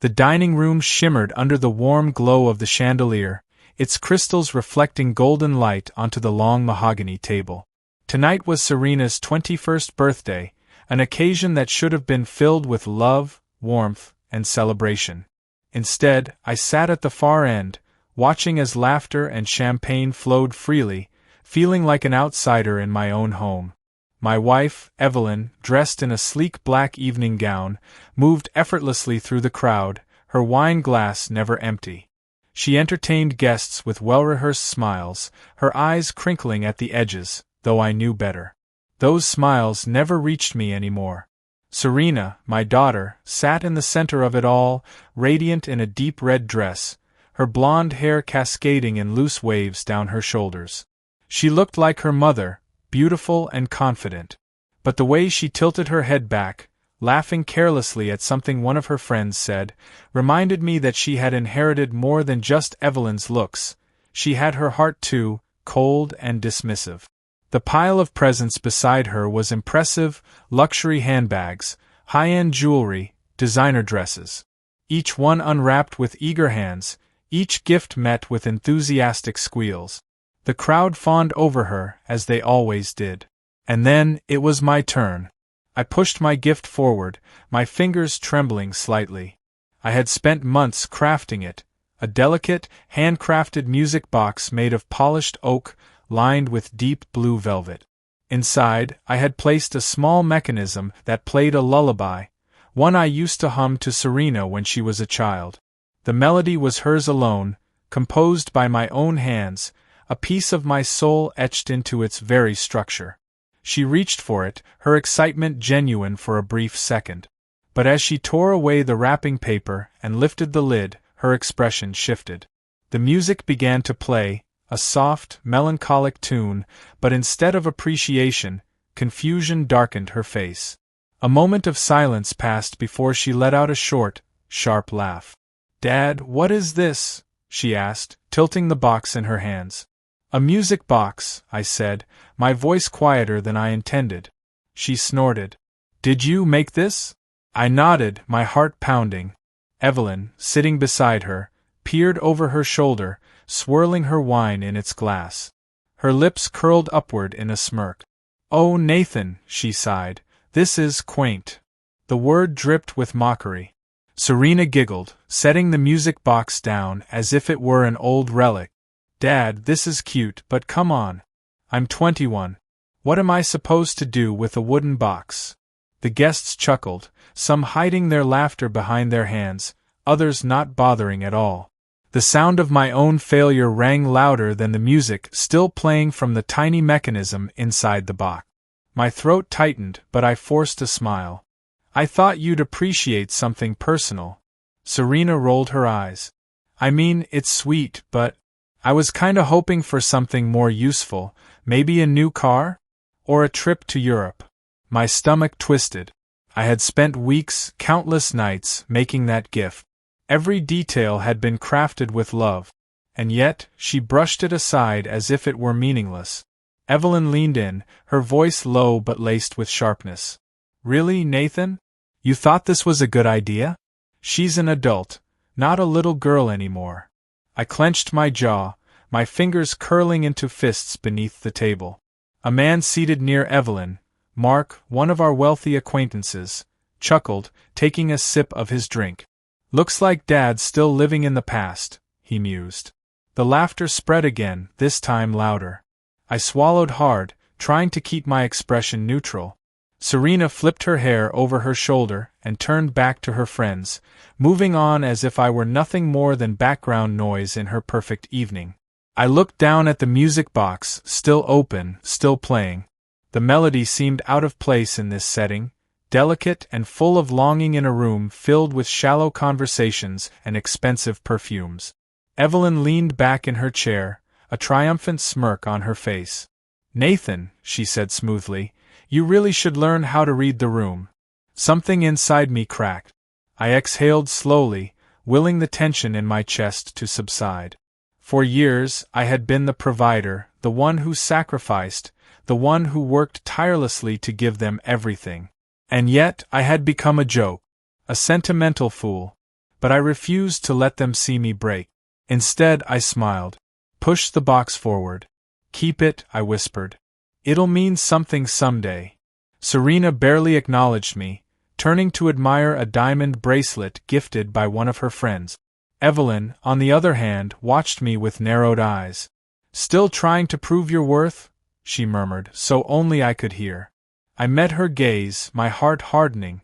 The dining room shimmered under the warm glow of the chandelier, its crystals reflecting golden light onto the long mahogany table. Tonight was Serena's 21st birthday, an occasion that should have been filled with love, warmth, and celebration. Instead, I sat at the far end, watching as laughter and champagne flowed freely, feeling like an outsider in my own home. My wife, Evelyn, dressed in a sleek black evening gown, moved effortlessly through the crowd, her wine glass never empty. She entertained guests with well-rehearsed smiles, her eyes crinkling at the edges, though I knew better. Those smiles never reached me anymore. Serena, my daughter, sat in the center of it all, radiant in a deep red dress, her blonde hair cascading in loose waves down her shoulders. She looked like her mother, beautiful and confident. But the way she tilted her head back, laughing carelessly at something one of her friends said, reminded me that she had inherited more than just Evelyn's looks. She had her heart too, cold and dismissive. The pile of presents beside her was impressive: luxury handbags, high-end jewelry, designer dresses. Each one unwrapped with eager hands, each gift met with enthusiastic squeals. The crowd fawned over her, as they always did. And then, it was my turn. I pushed my gift forward, my fingers trembling slightly. I had spent months crafting it, a delicate, handcrafted music box made of polished oak, lined with deep blue velvet. Inside, I had placed a small mechanism that played a lullaby, one I used to hum to Serena when she was a child. The melody was hers alone, composed by my own hands, a piece of my soul etched into its very structure. She reached for it, her excitement genuine for a brief second. But as she tore away the wrapping paper and lifted the lid, her expression shifted. The music began to play, a soft, melancholic tune, but instead of appreciation, confusion darkened her face. A moment of silence passed before she let out a short, sharp laugh. "Dad, what is this?" she asked, tilting the box in her hands. "A music box," I said, my voice quieter than I intended. She snorted. "Did you make this?" I nodded, my heart pounding. Evelyn, sitting beside her, peered over her shoulder, swirling her wine in its glass. Her lips curled upward in a smirk. "Oh, Nathan," she sighed, "this is quaint." The word dripped with mockery. Serena giggled, setting the music box down as if it were an old relic. "Dad, this is cute, but come on. I'm 21. What am I supposed to do with a wooden box?" The guests chuckled, some hiding their laughter behind their hands, others not bothering at all. The sound of my own failure rang louder than the music still playing from the tiny mechanism inside the box. My throat tightened, but I forced a smile. "I thought you'd appreciate something personal." Serena rolled her eyes. "I mean, it's sweet, but I was kinda hoping for something more useful, maybe a new car? Or a trip to Europe." My stomach twisted. I had spent weeks, countless nights, making that gift. Every detail had been crafted with love. And yet, she brushed it aside as if it were meaningless. Evelyn leaned in, her voice low but laced with sharpness. "Really, Nathan? You thought this was a good idea? She's an adult, not a little girl anymore." I clenched my jaw, my fingers curling into fists beneath the table. A man seated near Evelyn, Mark, one of our wealthy acquaintances, chuckled, taking a sip of his drink. "Looks like Dad's still living in the past," he mused. The laughter spread again, this time louder. I swallowed hard, trying to keep my expression neutral. Serena flipped her hair over her shoulder and turned back to her friends, moving on as if I were nothing more than background noise in her perfect evening. I looked down at the music box, still open, still playing. The melody seemed out of place in this setting, delicate and full of longing in a room filled with shallow conversations and expensive perfumes. Evelyn leaned back in her chair, a triumphant smirk on her face. "Nathan," she said smoothly, "you really should learn how to read the room." Something inside me cracked. I exhaled slowly, willing the tension in my chest to subside. For years, I had been the provider, the one who sacrificed, the one who worked tirelessly to give them everything. And yet, I had become a joke, a sentimental fool. but I refused to let them see me break. Instead, I smiled. Push the box forward. Keep it, I whispered. It'll mean something someday. Serena barely acknowledged me, turning to admire a diamond bracelet gifted by one of her friends. Evelyn, on the other hand, watched me with narrowed eyes. Still trying to prove your worth? She murmured, so only I could hear. I met her gaze, my heart hardening.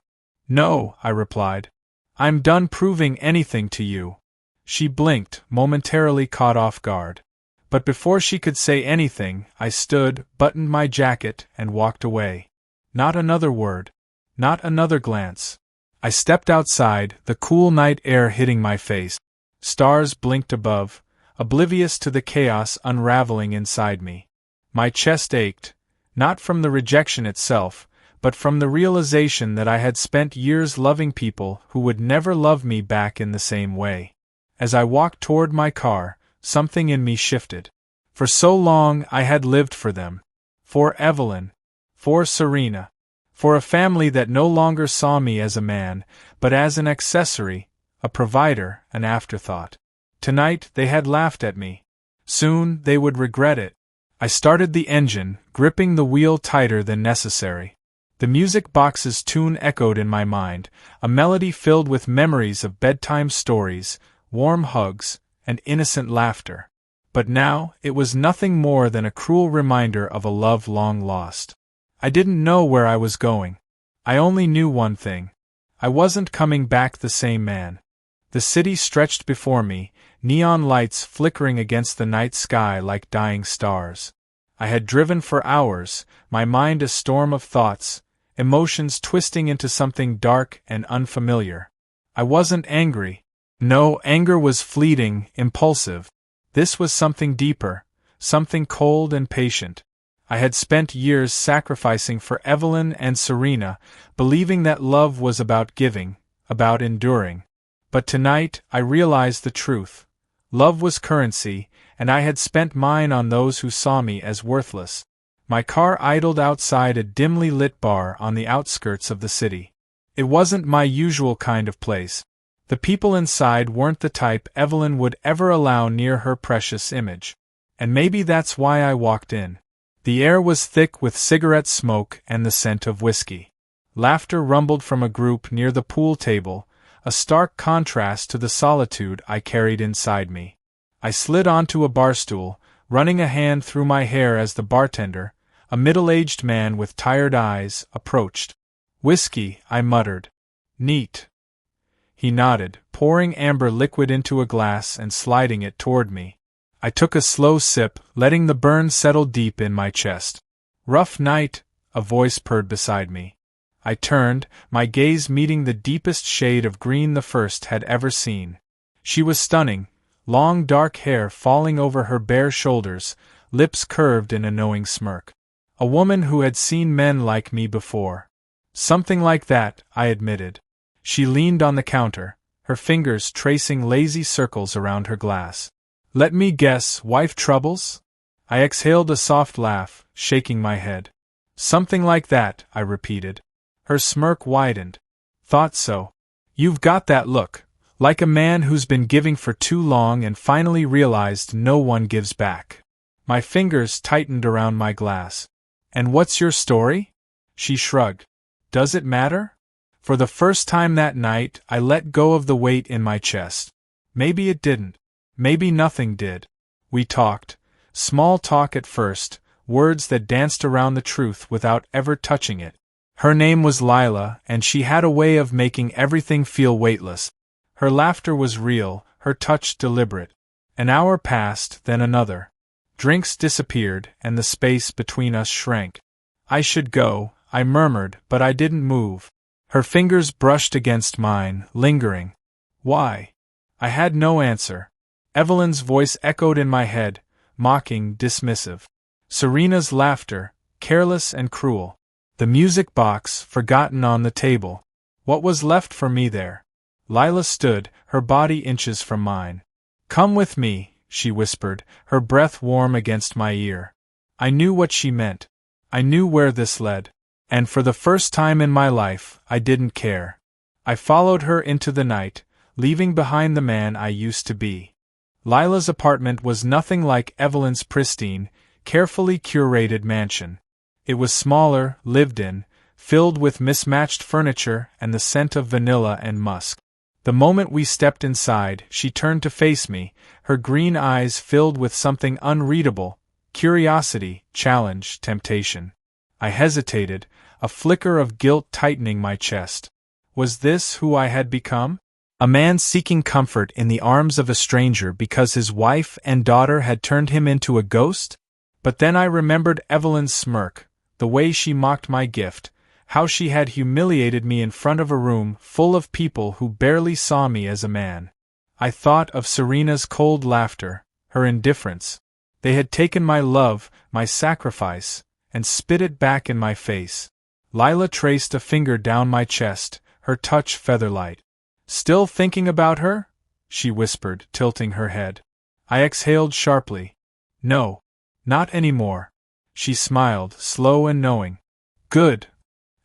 No, I replied. I'm done proving anything to you. She blinked, momentarily caught off guard. But before she could say anything, I stood, buttoned my jacket, and walked away. Not another word. Not another glance. I stepped outside, the cool night air hitting my face. Stars blinked above, oblivious to the chaos unraveling inside me. My chest ached, not from the rejection itself, but from the realization that I had spent years loving people who would never love me back in the same way. As I walked toward my car, something in me shifted. For so long I had lived for them. For Evelyn. For Serena. For a family that no longer saw me as a man, but as an accessory, a provider, an afterthought. Tonight they had laughed at me. Soon they would regret it. I started the engine, gripping the wheel tighter than necessary. The music box's tune echoed in my mind, a melody filled with memories of bedtime stories, warm hugs, and innocent laughter. But now, it was nothing more than a cruel reminder of a love long lost. I didn't know where I was going. I only knew one thing. I wasn't coming back the same man. The city stretched before me, neon lights flickering against the night sky like dying stars. I had driven for hours, my mind a storm of thoughts, emotions twisting into something dark and unfamiliar. I wasn't angry. No, anger was fleeting, impulsive. This was something deeper, something cold and patient. I had spent years sacrificing for Evelyn and Serena, believing that love was about giving, about enduring. But tonight I realized the truth. Love was currency, and I had spent mine on those who saw me as worthless. My car idled outside a dimly lit bar on the outskirts of the city. It wasn't my usual kind of place. The people inside weren't the type Evelyn would ever allow near her precious image. And maybe that's why I walked in. The air was thick with cigarette smoke and the scent of whiskey. Laughter rumbled from a group near the pool table, a stark contrast to the solitude I carried inside me. I slid onto a bar stool, running a hand through my hair as the bartender, a middle-aged man with tired eyes, approached. "Whiskey," I muttered. "Neat." He nodded, pouring amber liquid into a glass and sliding it toward me. I took a slow sip, letting the burn settle deep in my chest. "Rough night," a voice purred beside me. I turned, my gaze meeting the deepest shade of green the first had ever seen. She was stunning, long dark hair falling over her bare shoulders, lips curved in a knowing smirk. A woman who had seen men like me before. "Something like that," I admitted. She leaned on the counter, her fingers tracing lazy circles around her glass. "Let me guess, wife troubles?" I exhaled a soft laugh, shaking my head. "Something like that," I repeated. Her smirk widened. "Thought so. You've got that look, like a man who's been giving for too long and finally realized no one gives back." My fingers tightened around my glass. "And what's your story?" She shrugged. "Does it matter?" For the first time that night, I let go of the weight in my chest. Maybe it didn't. Maybe nothing did. We talked. Small talk at first, words that danced around the truth without ever touching it. Her name was Lila, and she had a way of making everything feel weightless. Her laughter was real, her touch deliberate. An hour passed, then another. Drinks disappeared, and the space between us shrank. "I should go," I murmured, but I didn't move. Her fingers brushed against mine, lingering. "Why?" I had no answer. Evelyn's voice echoed in my head, mocking, dismissive. Serena's laughter, careless and cruel. The music box, forgotten on the table. What was left for me there? Lila stood, her body inches from mine. "Come with me," she whispered, her breath warm against my ear. I knew what she meant. I knew where this led. And for the first time in my life, I didn't care. I followed her into the night, leaving behind the man I used to be. Lila's apartment was nothing like Evelyn's pristine, carefully curated mansion. It was smaller, lived in, filled with mismatched furniture and the scent of vanilla and musk. The moment we stepped inside, she turned to face me, her green eyes filled with something unreadable: curiosity, challenge, temptation. I hesitated, a flicker of guilt tightening my chest. Was this who I had become? A man seeking comfort in the arms of a stranger because his wife and daughter had turned him into a ghost? But then I remembered Evelyn's smirk, the way she mocked my gift, how she had humiliated me in front of a room full of people who barely saw me as a man. I thought of Serena's cold laughter, her indifference. They had taken my love, my sacrifice, and spit it back in my face. Lila traced a finger down my chest, her touch feather-light. "Still thinking about her?" she whispered, tilting her head. I exhaled sharply. "No, not anymore." She smiled, slow and knowing. "Good."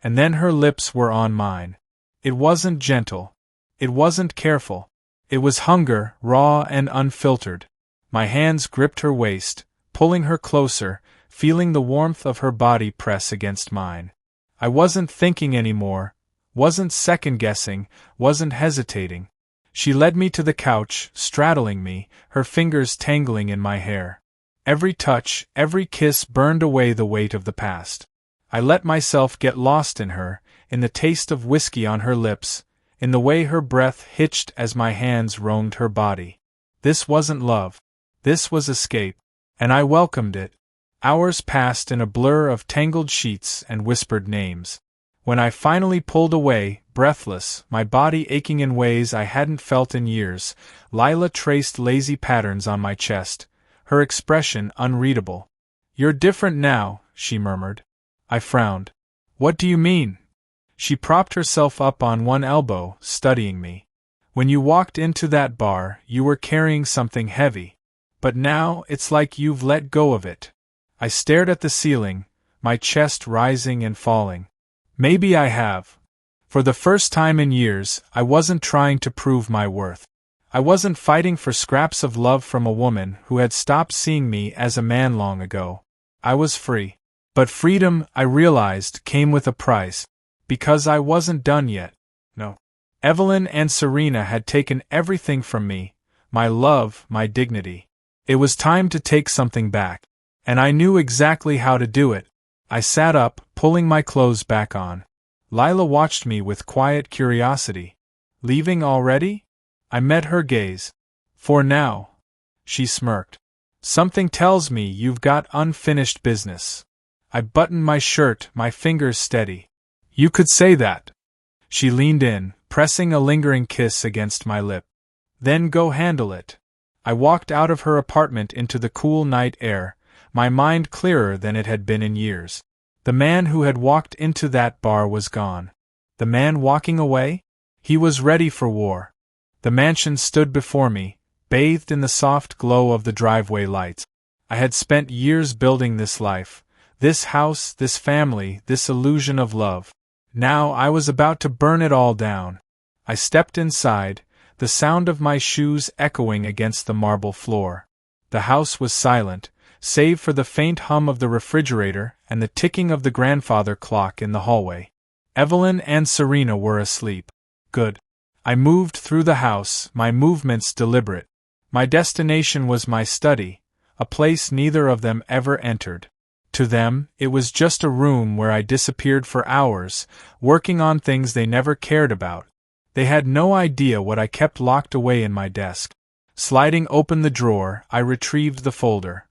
And then her lips were on mine. It wasn't gentle. It wasn't careful. It was hunger, raw and unfiltered. My hands gripped her waist, pulling her closer, feeling the warmth of her body press against mine. I wasn't thinking anymore, wasn't second-guessing, wasn't hesitating. She led me to the couch, straddling me, her fingers tangling in my hair. Every touch, every kiss burned away the weight of the past. I let myself get lost in her, in the taste of whiskey on her lips, in the way her breath hitched as my hands roamed her body. This wasn't love. This was escape, and I welcomed it. Hours passed in a blur of tangled sheets and whispered names. When I finally pulled away, breathless, my body aching in ways I hadn't felt in years, Lila traced lazy patterns on my chest, her expression unreadable. "You're different now," she murmured. I frowned. "What do you mean?" She propped herself up on one elbow, studying me. "When you walked into that bar, you were carrying something heavy. But now, it's like you've let go of it." I stared at the ceiling, my chest rising and falling. Maybe I have. For the first time in years, I wasn't trying to prove my worth. I wasn't fighting for scraps of love from a woman who had stopped seeing me as a man long ago. I was free. But freedom, I realized, came with a price. Because I wasn't done yet. No. Evelyn and Serena had taken everything from me, my love, my dignity. It was time to take something back. And I knew exactly how to do it. I sat up, pulling my clothes back on. Lila watched me with quiet curiosity. "Leaving already?" I met her gaze. "For now." She smirked. "Something tells me you've got unfinished business." I buttoned my shirt, my fingers steady. "You could say that." She leaned in, pressing a lingering kiss against my lip. "Then go handle it." I walked out of her apartment into the cool night air, my mind clearer than it had been in years. The man who had walked into that bar was gone. The man walking away? He was ready for war. The mansion stood before me, bathed in the soft glow of the driveway lights. I had spent years building this life, this house, this family, this illusion of love. Now I was about to burn it all down. I stepped inside, the sound of my shoes echoing against the marble floor. The house was silent, save for the faint hum of the refrigerator and the ticking of the grandfather clock in the hallway. Evelyn and Serena were asleep. Good. I moved through the house, my movements deliberate. My destination was my study, a place neither of them ever entered. To them, it was just a room where I disappeared for hours, working on things they never cared about. They had no idea what I kept locked away in my desk. Sliding open the drawer, I retrieved the folder.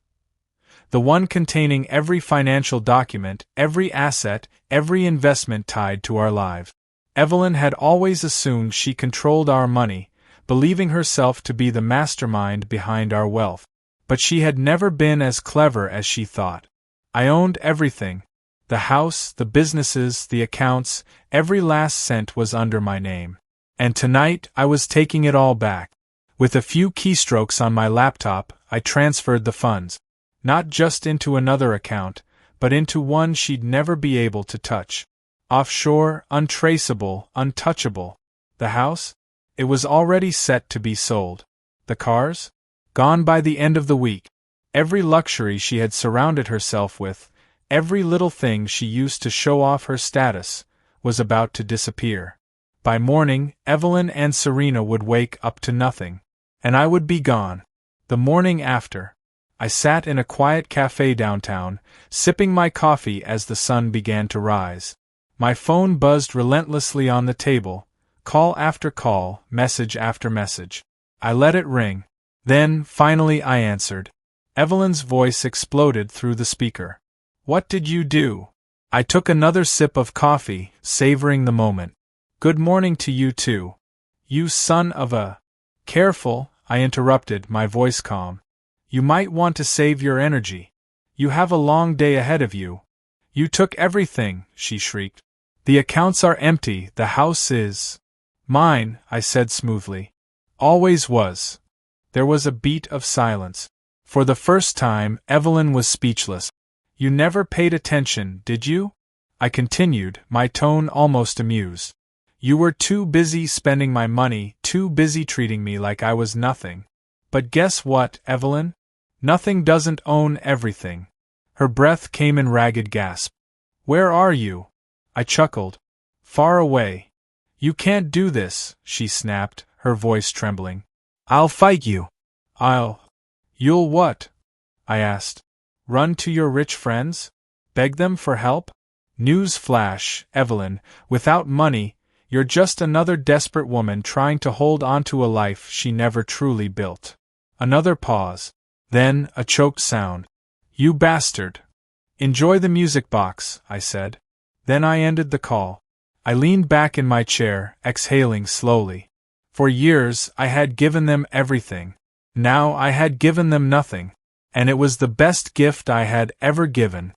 The one containing every financial document, every asset, every investment tied to our lives. Evelyn had always assumed she controlled our money, believing herself to be the mastermind behind our wealth. But she had never been as clever as she thought. I owned everything. The house, the businesses, the accounts, every last cent was under my name. And tonight I was taking it all back. With a few keystrokes on my laptop, I transferred the funds. Not just into another account, but into one she'd never be able to touch. Offshore, untraceable, untouchable. The house? It was already set to be sold. The cars? Gone by the end of the week. Every luxury she had surrounded herself with, every little thing she used to show off her status, was about to disappear. By morning, Evelyn and Serena would wake up to nothing. And I would be gone. The morning after, I sat in a quiet cafe downtown, sipping my coffee as the sun began to rise. My phone buzzed relentlessly on the table, call after call, message after message. I let it ring. Then, finally I answered. Evelyn's voice exploded through the speaker. "What did you do?" I took another sip of coffee, savoring the moment. "Good morning to you too. You son of a—" "Careful," I interrupted, my voice calm. "You might want to save your energy. You have a long day ahead of you." "You took everything," she shrieked. "The accounts are empty, the house is—" "Mine," I said smoothly. "Always was." There was a beat of silence. For the first time, Evelyn was speechless. "You never paid attention, did you?" I continued, my tone almost amused. "You were too busy spending my money, too busy treating me like I was nothing. But guess what, Evelyn? Nothing doesn't own everything." Her breath came in ragged gasps. "Where are you?" I chuckled. "Far away." "You can't do this," she snapped, her voice trembling. "I'll fight you." You'll what?" I asked. "Run to your rich friends? Beg them for help? News flash, Evelyn, without money, you're just another desperate woman trying to hold on to a life she never truly built." Another pause. Then, a choked sound. "You bastard!" "Enjoy the music box," I said. Then I ended the call. I leaned back in my chair, exhaling slowly. For years, I had given them everything. Now I had given them nothing. And it was the best gift I had ever given.